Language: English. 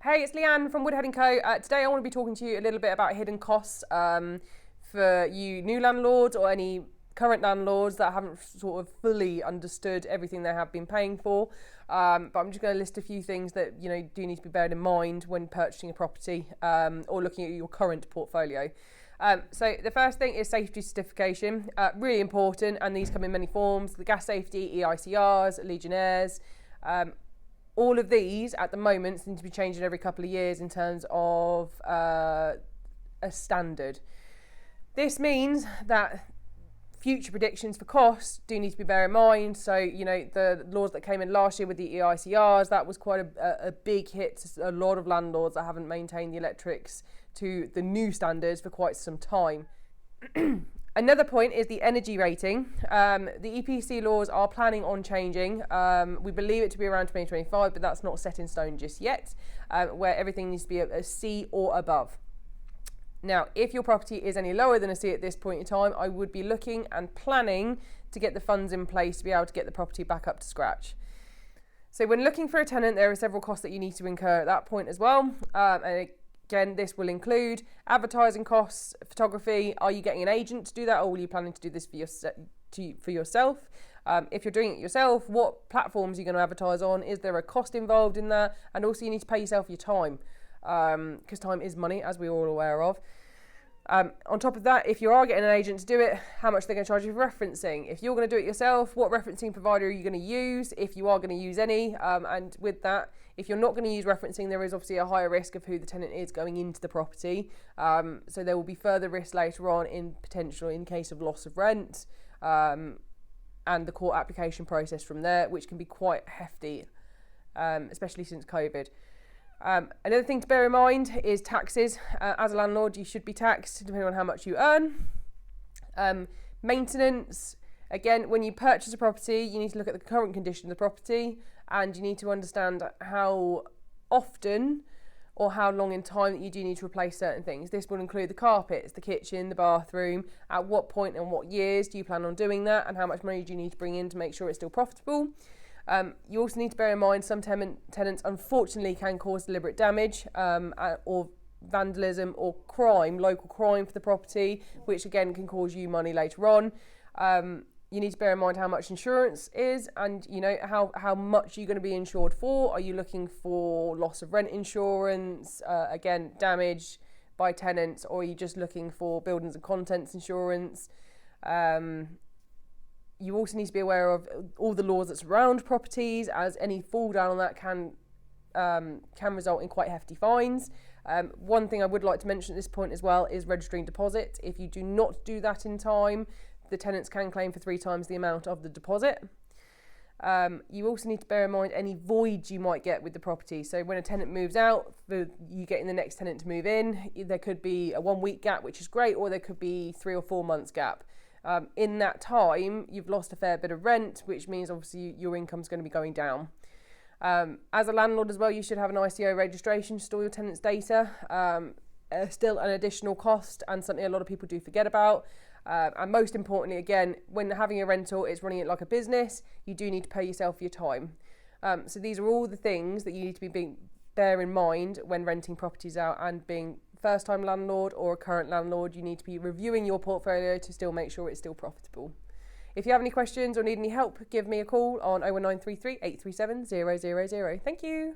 Hey, it's Lianne from Woodhead Co. Today I want to be talking to you a little bit about hidden costs for you new landlords or any current landlords that haven't sort of fully understood everything they have been paying for. But I'm just going to list a few things that do need to be beared in mind when purchasing a property or looking at your current portfolio. So the first thing is safety certification, really important, and these come in many forms: the gas safety, EICRs, Legionnaires. All of these at the moment seem to be changing every couple of years in terms of a standard. This means that future predictions for costs do need to be bear in mind. So, the laws that came in last year with the EICRs, that was quite a big hit to a lot of landlords that haven't maintained the electrics to the new standards for quite some time. Another point is the energy rating. The EPC laws are planning on changing. We believe it to be around 2025, but that's not set in stone just yet, where everything needs to be a C or above. Now, if your property is any lower than a C at this point in time, I would be looking and planning to get the funds in place to be able to get the property back up to scratch. So when looking for a tenant, there are several costs that you need to incur at that point as well. And again, this will include advertising costs, photography. Are you getting an agent to do that, or are you planning to do this for yourself? If you're doing it yourself, what platforms are you going to advertise on? Is there a cost involved in that? And also you need to pay yourself your time, because time is money, as we're all aware of. On top of that, if you are getting an agent to do it, how much they're going to charge you for referencing. If you're going to do it yourself, what referencing provider are you going to use, if you are going to use any? And with that, if you're not going to use referencing, there is obviously a higher risk of who the tenant is going into the property. So there will be further risk later on in case of loss of rent, and the court application process from there, which can be quite hefty, especially since COVID. Another thing to bear in mind is taxes. As a landlord, you should be taxed depending on how much you earn. Maintenance, again, when you purchase a property, you need to look at the current condition of the property, and you need to understand how often or how long in time that you do need to replace certain things. This will include the carpets, the kitchen, the bathroom. At what point and what years do you plan on doing that, and how much money do you need to bring in to make sure it's still profitable? You also need to bear in mind some tenants unfortunately can cause deliberate damage or vandalism or crime, local crime for the property, which again can cause you money later on. You need to bear in mind how much insurance is, and how much you're going to be insured for. Are you looking for loss of rent insurance, again damage by tenants, or are you just looking for buildings and contents insurance? You also need to be aware of all the laws that surround properties, as any fall down on that can result in quite hefty fines. One thing I would like to mention at this point as well is registering deposit. If you do not do that in time, the tenants can claim for 3 times the amount of the deposit. You also need to bear in mind any voids you might get with the property. So when a tenant moves out, for you getting the next tenant to move in, there could be a 1-week gap, which is great, or there could be 3 or 4 months gap. In that time, you've lost a fair bit of rent, which means obviously your income's going to be going down. As a landlord as well, you should have an ICO registration to store your tenant's data. Still an additional cost, and something a lot of people do forget about. And most importantly, again, when having a rental, it's running it like a business. You do need to pay yourself your time. So these are all the things that you need to bear in mind when renting properties out, and being first-time landlord or a current landlord, you need to be reviewing your portfolio to still make sure it's still profitable. If you have any questions or need any help, give me a call on 01933 837 000. Thank you.